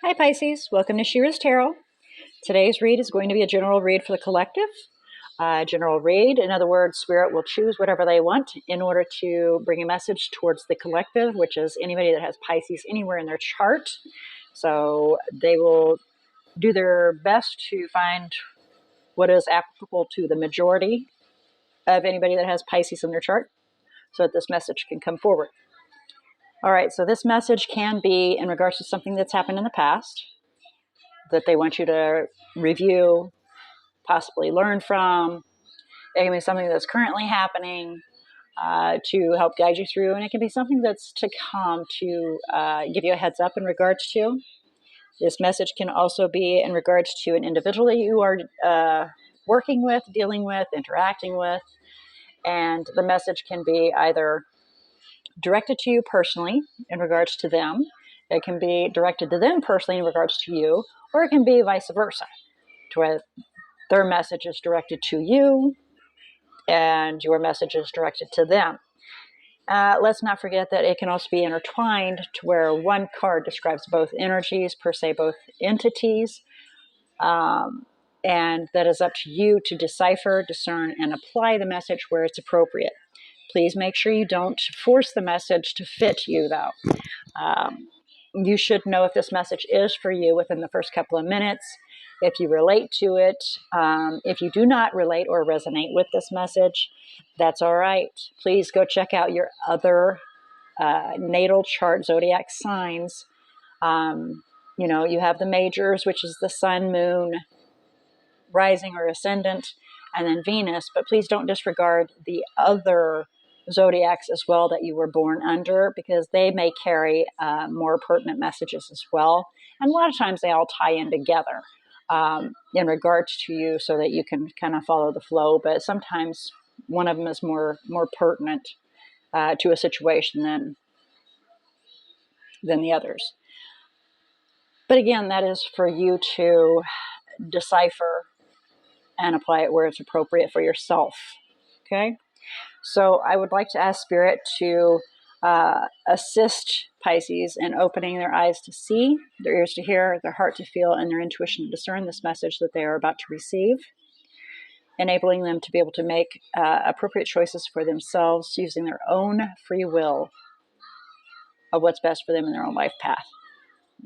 Hi Pisces, welcome to She-ruhz Tarot. Today's read is going to be a general read for the collective. General read, in other words, Spirit will choose whatever they want in order to bring a message towards the collective, which is anybody that has Pisces anywhere in their chart. So they will do their best to find what is applicable to the majority of anybody that has Pisces in their chart so that this message can come forward. All right, so this message can be in regards to something that's happened in the past that they want you to review, possibly learn from. It can be something that's currently happening to help guide you through, and it can be something that's to come to give you a heads up in regards to. This message can also be in regards to an individual that you are working with, dealing with, interacting with, and the message can be either directed to you personally in regards to them, it can be directed to them personally in regards to you, or it can be vice versa, to where their message is directed to you and your message is directed to them. Let's not forget that it can also be intertwined to where one card describes both energies, per se, both entities, and that is up to you to decipher, discern, and apply the message where it's appropriate. Please make sure you don't force the message to fit you, though. You should know if this message is for you within the first couple of minutes. If you relate to it, if you do not relate or resonate with this message, that's all right. Please go check out your other natal chart zodiac signs. You have the majors, which is the sun, moon, rising or ascendant, and then Venus, but please don't disregard the other zodiacs as well that you were born under, because they may carry more pertinent messages as well. And a lot of times they all tie in together in regards to you so that you can kind of follow the flow. But sometimes one of them is more pertinent to a situation than the others. But again, that is for you to decipher and apply it where it's appropriate for yourself. Okay? So I would like to ask Spirit to assist Pisces in opening their eyes to see, their ears to hear, their heart to feel, and their intuition to discern this message that they are about to receive, enabling them to be able to make appropriate choices for themselves using their own free will of what's best for them in their own life path.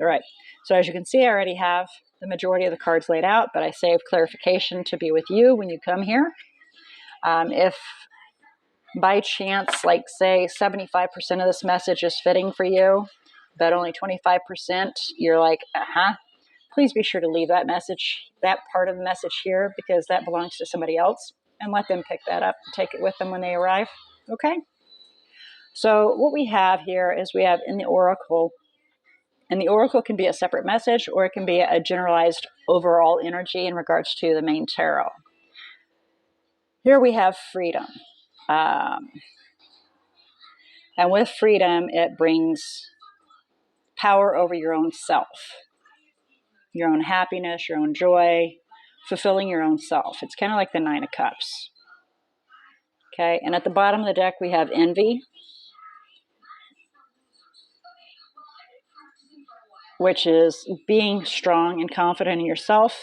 All right. So as you can see, I already have the majority of the cards laid out, but I saved clarification to be with you when you come here. If by chance, like say 75% of this message is fitting for you, but only 25% you're like, please be sure to leave that message, that part of the message here, because that belongs to somebody else, and let them pick that up and take it with them when they arrive. Okay? So what we have here is we have in the oracle, and the oracle can be a separate message, or it can be a generalized overall energy in regards to the main tarot. Here we have freedom. And with freedom, it brings power over your own self, your own happiness, your own joy, fulfilling your own self. It's kind of like the Nine of Cups. Okay, and at the bottom of the deck, we have envy, which is being strong and confident in yourself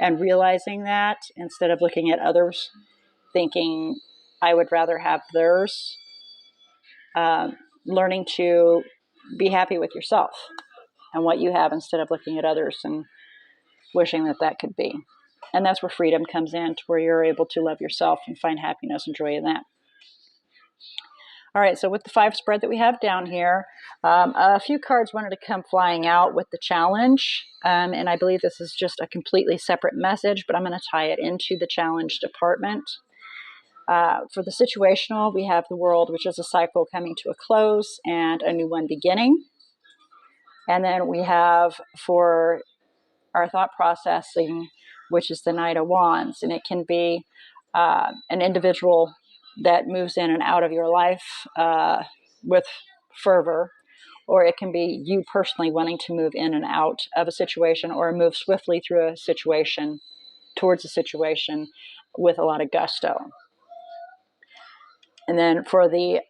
and realizing that instead of looking at others, thinking, I would rather have theirs. Learning to be happy with yourself and what you have instead of looking at others and wishing that could be. And that's where freedom comes in, to where you're able to love yourself and find happiness and joy in that. All right, so with the 5 spread that we have down here, a few cards wanted to come flying out with the challenge. And I believe this is just a completely separate message, but I'm going to tie it into the challenge department. For the situational, we have the world, which is a cycle coming to a close and a new one beginning. And then we have for our thought processing, which is the Knight of Wands. And it can be an individual that moves in and out of your life with fervor, or it can be you personally wanting to move in and out of a situation, or move swiftly through a situation, towards a situation with a lot of gusto. And then for the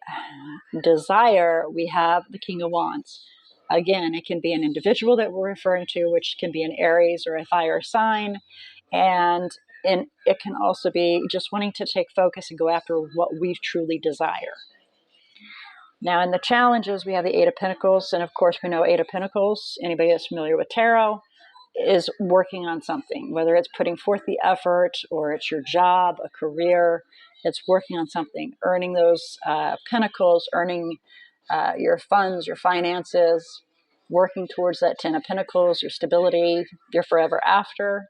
desire, we have the King of Wands. Again, it can be an individual that we're referring to, which can be an Aries or a fire sign. And it can also be just wanting to take focus and go after what we truly desire. Now, in the challenges, we have the Eight of Pentacles. And of course, we know Eight of Pentacles, anybody that's familiar with tarot, is working on something, whether it's putting forth the effort or it's your job, a career. It's working on something, earning those pentacles, earning your funds, your finances, working towards that Ten of Pentacles, your stability, your forever after.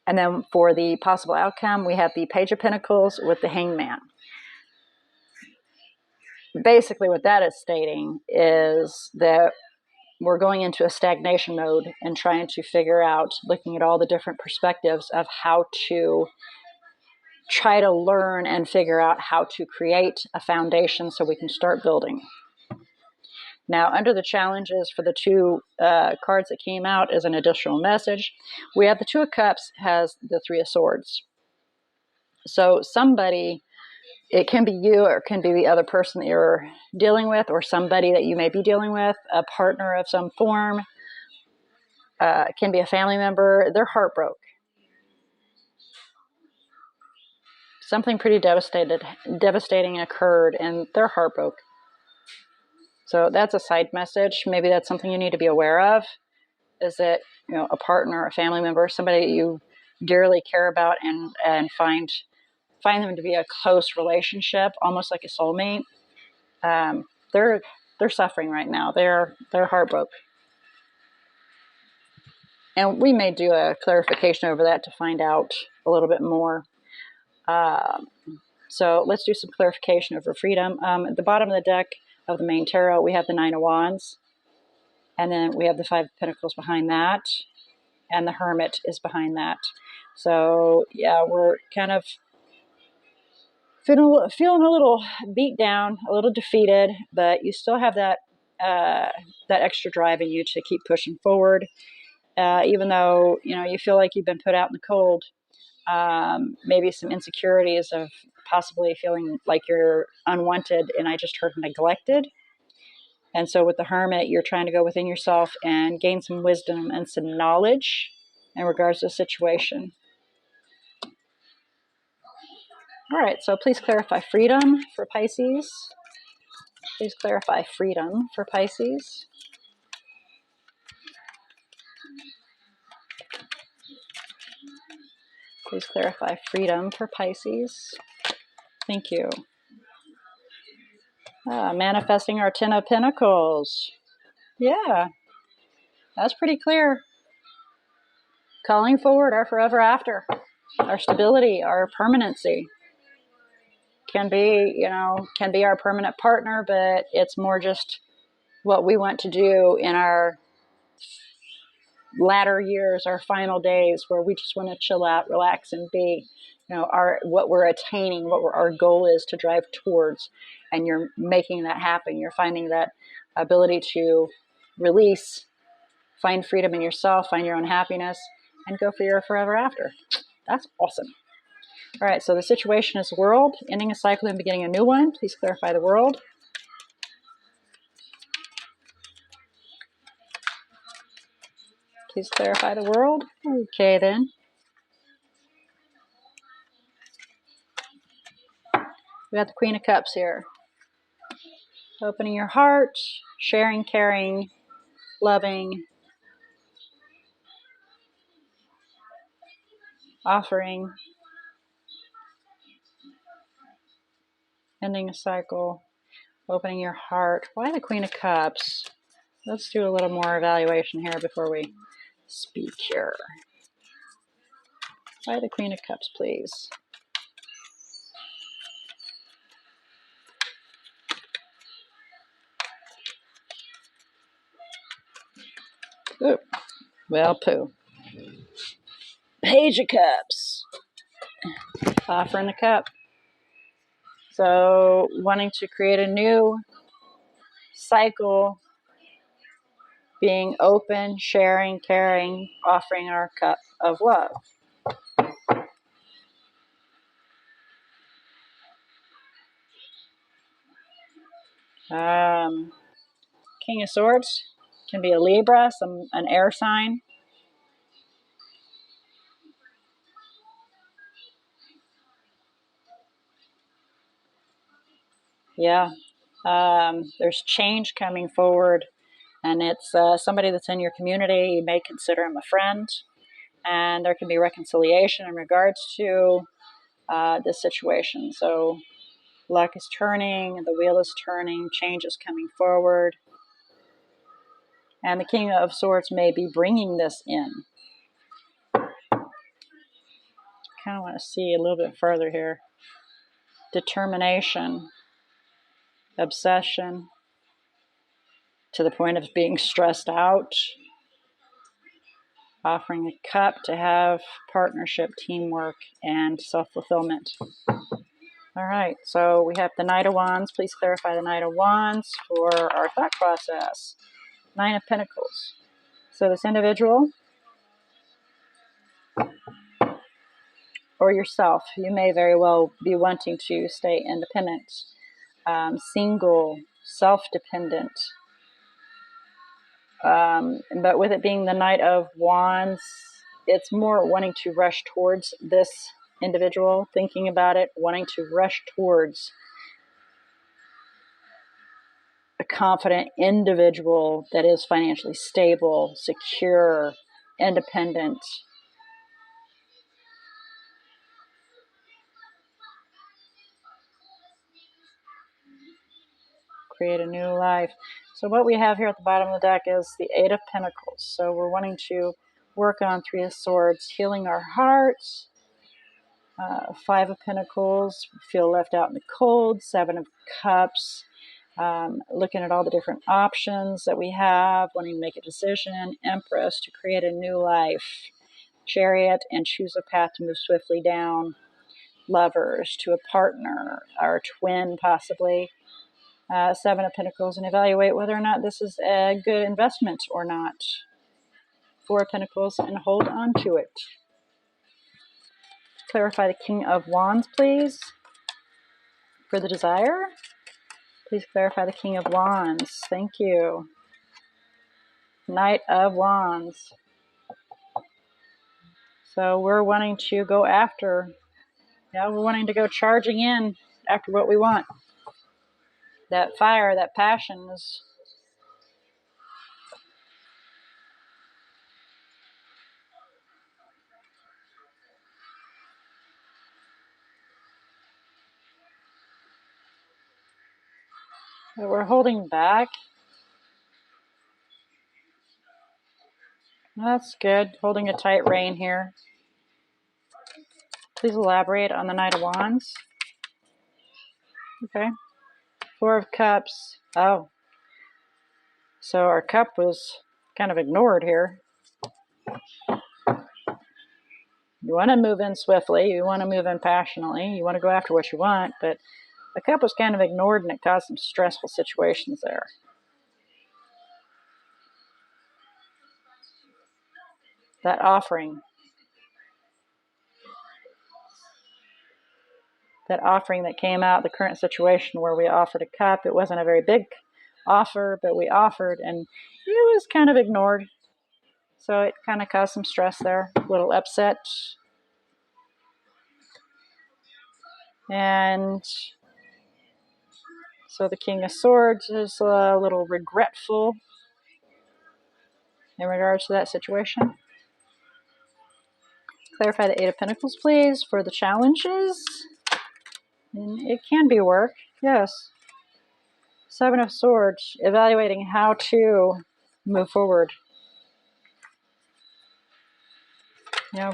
And then for the possible outcome, we have the Page of Pentacles with the Hangman. Basically, what that is stating is that we're going into a stagnation mode and trying to figure out, looking at all the different perspectives of how to try to learn and figure out how to create a foundation so we can start building. Now, under the challenges for the two cards that came out as an additional message, we have the Two of Cups has the Three of Swords. So somebody, it can be you or it can be the other person that you're dealing with, or somebody that you may be dealing with, a partner of some form. It can be a family member. They're heartbroken. Something pretty devastating occurred and they're heartbroken. So that's a side message. Maybe that's something you need to be aware of. Is that, a partner, a family member, somebody that you dearly care about and find them to be a close relationship, almost like a soulmate. They're suffering right now. They're heartbroken. And we may do a clarification over that to find out a little bit more. So let's do some clarification over freedom. At the bottom of the deck of the main tarot, we have the Nine of Wands. And then we have the Five of Pentacles behind that. And the Hermit is behind that. So, yeah, we're kind of feeling a little beat down, a little defeated, but you still have that extra drive in you to keep pushing forward. Even though, you feel like you've been put out in the cold. Maybe some insecurities of possibly feeling like you're unwanted, and I just heard neglected. And so with the Hermit, you're trying to go within yourself and gain some wisdom and some knowledge in regards to the situation. All right, so please clarify freedom for Pisces. Please clarify freedom for Pisces. Please clarify freedom for Pisces. Thank you. Manifesting our Ten of Pentacles. Yeah, that's pretty clear. Calling forward our forever after, our stability, our permanency. Can be our permanent partner, but it's more just what we want to do in our latter years, our final days, where we just want to chill out, relax, and be, what we're attaining, our goal is to drive towards. And you're making that happen. You're finding that ability to release, find freedom in yourself, find your own happiness, and go for your forever after. That's awesome. All right, so the situation is world, ending a cycle and beginning a new one. Please clarify the world. Please clarify the world. Okay, then. We got the Queen of Cups here. Opening your heart, sharing, caring, loving, offering, ending a cycle, opening your heart. Why the Queen of Cups? Let's do a little more evaluation here before we speak here. Why the Queen of Cups, please? Ooh, well, poo. Page of Cups. Offering the cup. So, wanting to create a new cycle, being open, sharing, caring, offering our cup of love. King of Swords can be a Libra, an air sign. Yeah, there's change coming forward, and it's somebody that's in your community. You may consider him a friend, and there can be reconciliation in regards to this situation. So luck is turning, the wheel is turning, change is coming forward, and the King of Swords may be bringing this in. Kind of want to see a little bit further here. Determination, obsession, to the point of being stressed out. Offering a cup to have partnership, teamwork, and self-fulfillment. All right, so we have the Knight of Wands. Please clarify the Knight of Wands for our thought process. Nine of Pentacles. So this individual or yourself, you may very well be wanting to stay independent, single, self-dependent. But with it being the Knight of Wands, it's more wanting to rush towards this individual, thinking about it, wanting to rush towards a confident individual that is financially stable, secure, independent. Create a new life. So what we have here at the bottom of the deck is the Eight of Pentacles. So we're wanting to work on Three of Swords, healing our hearts. Five of Pentacles, feel left out in the cold. Seven of Cups, looking at all the different options that we have, wanting to make a decision. Empress, to create a new life. Chariot, and choose a path to move swiftly down. Lovers, to a partner or twin possibly. Seven of Pentacles, and evaluate whether or not this is a good investment or not. Four of Pentacles, and hold on to it. Clarify the King of Wands, please, for the desire. Please clarify the King of Wands. Thank you. Knight of Wands. So we're wanting to go after, we're wanting to go charging in after what we want. That fire, that passion is... We're holding back. That's good. Holding a tight rein here. Please elaborate on the Knight of Wands. Okay. Four of Cups. Oh. So our cup was kind of ignored here. You want to move in swiftly. You want to move in passionately. You want to go after what you want. But the cup was kind of ignored, and it caused some stressful situations there. That offering. That offering that came out, the current situation where we offered a cup, it wasn't a very big offer, but we offered, and it was kind of ignored. So it kind of caused some stress there, a little upset. And so the King of Swords is a little regretful in regards to that situation. Clarify the Eight of Pentacles, please, for the challenges. And it can be work, yes. Seven of Swords, evaluating how to move forward.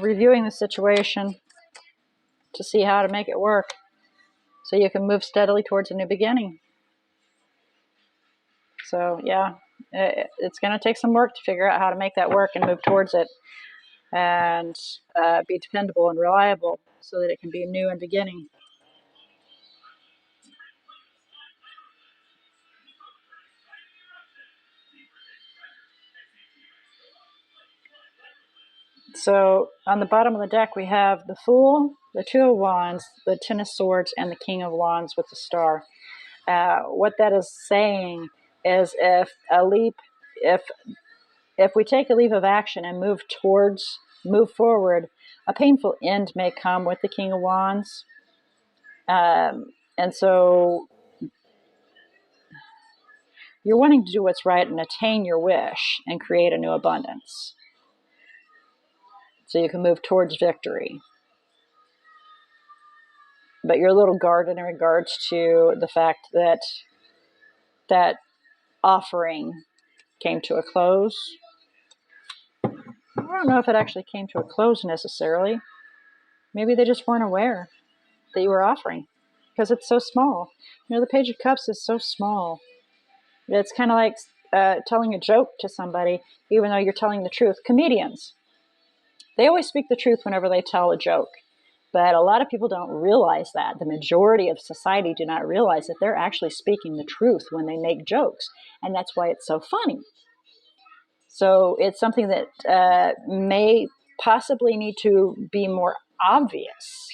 Reviewing the situation to see how to make it work so you can move steadily towards a new beginning. So, it's going to take some work to figure out how to make that work and move towards it and be dependable and reliable so that it can be new and beginning. So on the bottom of the deck, we have the Fool, the Two of Wands, the Ten of Swords, and the King of Wands with the Star. What that is saying, as if if we take a leap of action and move forward, a painful end may come with the King of Wands. And so you're wanting to do what's right and attain your wish and create a new abundance, so you can move towards victory. But you're a little guarded in regards to the fact that that offering came to a close. I don't know if it actually came to a close necessarily. Maybe they just weren't aware that you were offering, because it's so small. You know, the Page of Cups is so small. It's kind of like telling a joke to somebody, even though you're telling the truth. Comedians, they always speak the truth whenever they tell a joke. But a lot of people don't realize that. The majority of society do not realize that they're actually speaking the truth when they make jokes. And that's why it's so funny. So it's something that may possibly need to be more obvious.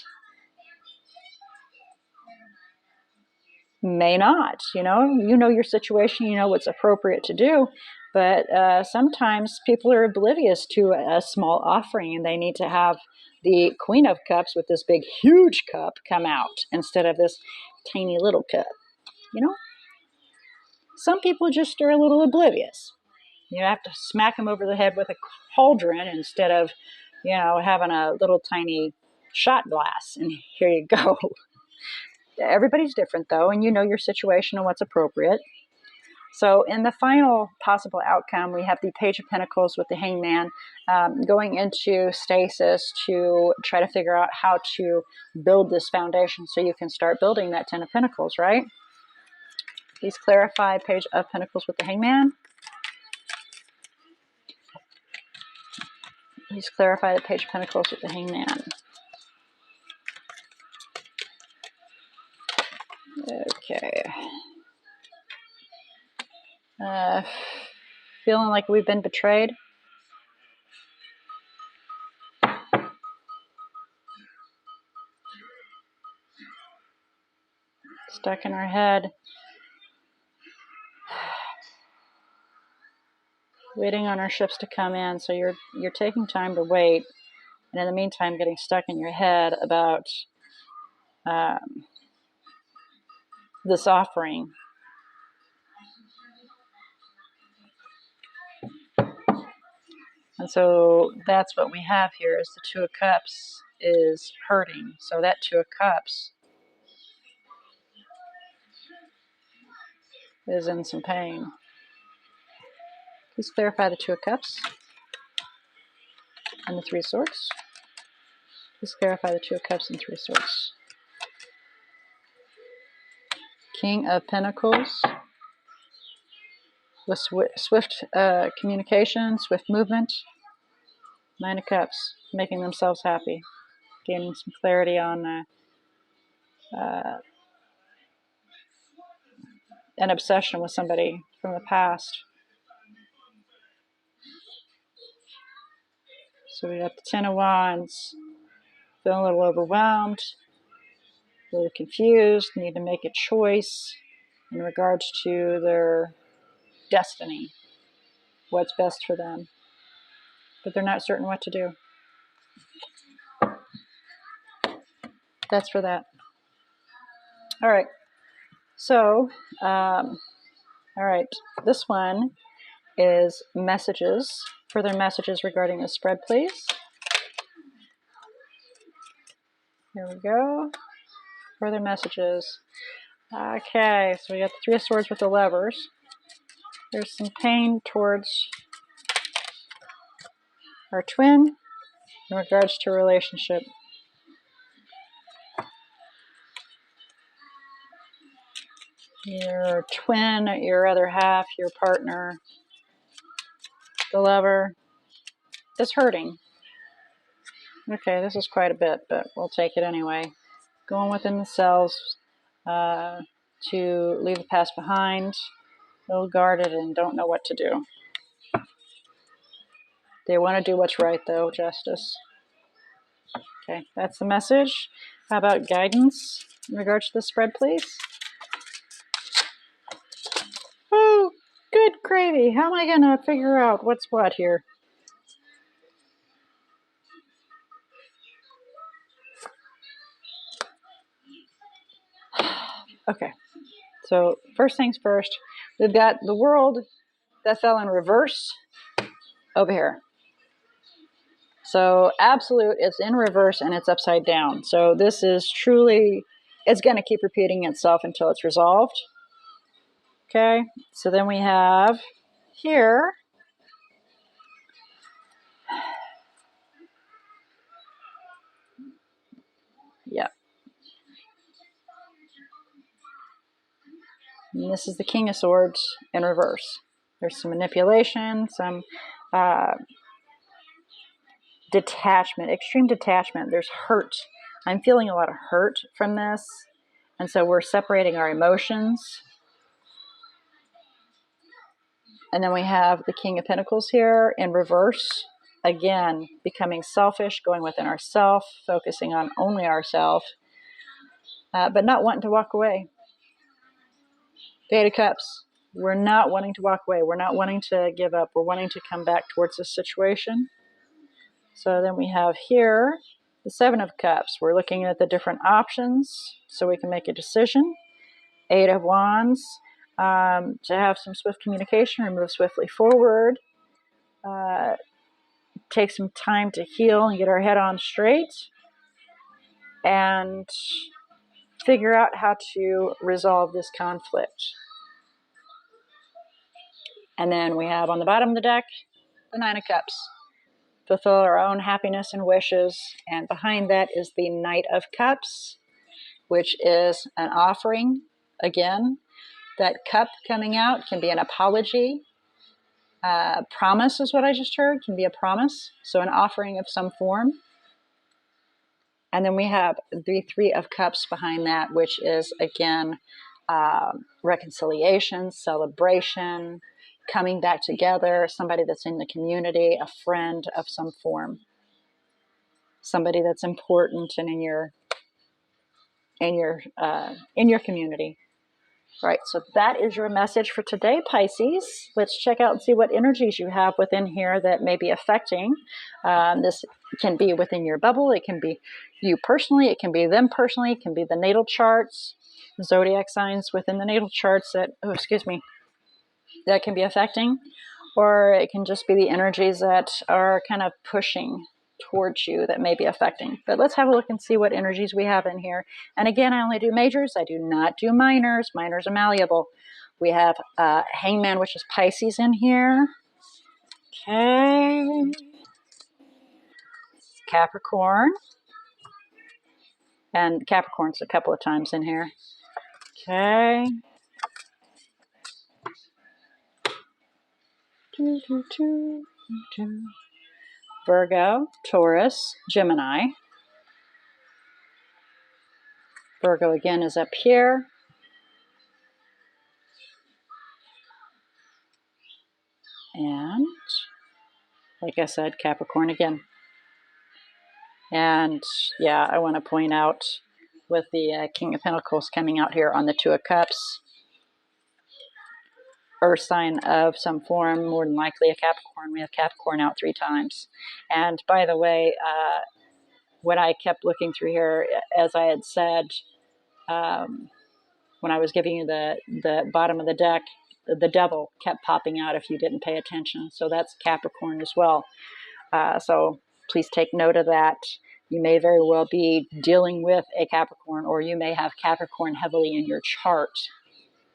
May not, you know your situation, you know what's appropriate to do. But sometimes people are oblivious to a small offering, and they need to have the Queen of Cups with this big, huge cup come out instead of this tiny little cup. Some people just are a little oblivious. You have to smack them over the head with a cauldron instead of, having a little tiny shot glass. And here you go. Everybody's different, though, and you know your situation and what's appropriate. So in the final possible outcome, we have the Page of Pentacles with the Hangman going into stasis to try to figure out how to build this foundation so you can start building that Ten of Pentacles, right? Please clarify Page of Pentacles with the Hangman. Please clarify the Page of Pentacles with the Hangman. Okay. Feeling like we've been betrayed. Stuck in our head. Waiting on our ships to come in. So you're taking time to wait. And in the meantime, getting stuck in your head about this offering. And so that's what we have here is the Two of Cups is hurting. So that Two of Cups is in some pain. Please clarify the Two of Cups and the Three of Swords. Please clarify the Two of Cups and Three of Swords. King of Pentacles with swift communication, swift movement. Nine of Cups, making themselves happy, gaining some clarity on an obsession with somebody from the past. So we got the Ten of Wands, feeling a little overwhelmed, really confused, need to make a choice in regards to their destiny, what's best for them, but they're not certain what to do. That's for that. All right. So, all right. This one is messages. Further messages regarding the spread, please. Here we go. Further messages. Okay, so we got the Three of Swords with the Lovers. There's some pain towards our twin in regards to a relationship. Your twin, your other half, your partner, the lover is hurting. Okay, this is quite a bit, but we'll take it anyway. Going within themselves to leave the past behind, a little guarded and don't know what to do. They want to do what's right, though, Justice. Okay, that's the message. How about guidance in regards to the spread, please? Woo! Good gravy. How am I going to figure out what's what here? Okay. So first things first, we've got the world that fell in reverse over here. So absolute is in reverse and it's upside down. So this is truly, it's going to keep repeating itself until it's resolved. Okay. So then we have here, yeah. And this is the King of Swords in reverse. There's some manipulation, some detachment, extreme detachment. There's hurt. I'm feeling a lot of hurt from this. And so we're separating our emotions. And then we have the King of Pentacles here in reverse. Again, becoming selfish, going within ourself, focusing on only ourself, but not wanting to walk away. The Eight of Cups. We're not wanting to walk away. We're not wanting to give up. We're wanting to come back towards this situation. So then we have here the Seven of Cups. We're looking at the different options so we can make a decision. Eight of Wands. To have some swift communication or move swiftly forward. Take some time to heal and get our head on straight. And figure out how to resolve this conflict. And then we have on the bottom of the deck, the Nine of Cups. Fulfill our own happiness and wishes. And behind that is the Knight of Cups, which is an offering. Again, that cup coming out can be an apology. Promise is what I just heard, can be a promise. So an offering of some form. And then we have the Three of Cups behind that, which is, again, reconciliation, celebration, coming back together, somebody that's in the community, a friend of some form, somebody that's important and in your community. Right, so that is your message for today, Pisces. Let's check out and see what energies you have within here that may be affecting. This can be within your bubble. It can be you personally. It can be them personally. It can be the natal charts, zodiac signs within the natal charts that can be affecting. Or it can just be the energies that are kind of pushing towards you that may be affecting. But let's have a look and see what energies we have in here. And again, I only do majors. I do not do minors. Minors are malleable. We have Hangman, which is Pisces in here. Okay. Capricorn. And Capricorn's a couple of times in here. Okay. Virgo, Taurus, Gemini. Virgo again is up here. And like I said, Capricorn again. And yeah, I want to point out with the King of Pentacles coming out here on the Two of Cups, earth sign of some form, more than likely a Capricorn. We have Capricorn out 3 times. And by the way, when I kept looking through here, as I had said, when I was giving you the bottom of the deck, the devil kept popping out if you didn't pay attention. So that's Capricorn as well. So please take note of that. You may very well be dealing with a Capricorn, or you may have Capricorn heavily in your chart.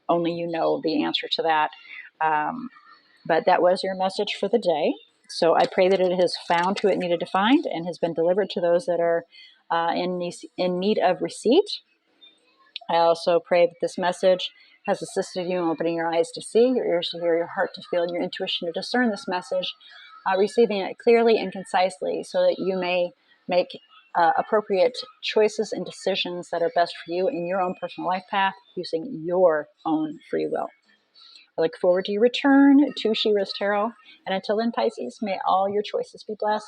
Only you know the answer to that. But that was your message for the day. So I pray that it has found who it needed to find and has been delivered to those that are in need of receipt. I also pray that this message has assisted you in opening your eyes to see, your ears to hear, your heart to feel, and your intuition to discern this message, receiving it clearly and concisely so that you may make appropriate choices and decisions that are best for you in your own personal life path using your own free will. I look forward to your return to She-ruhz Tarot. And until then, Pisces, may all your choices be blessed.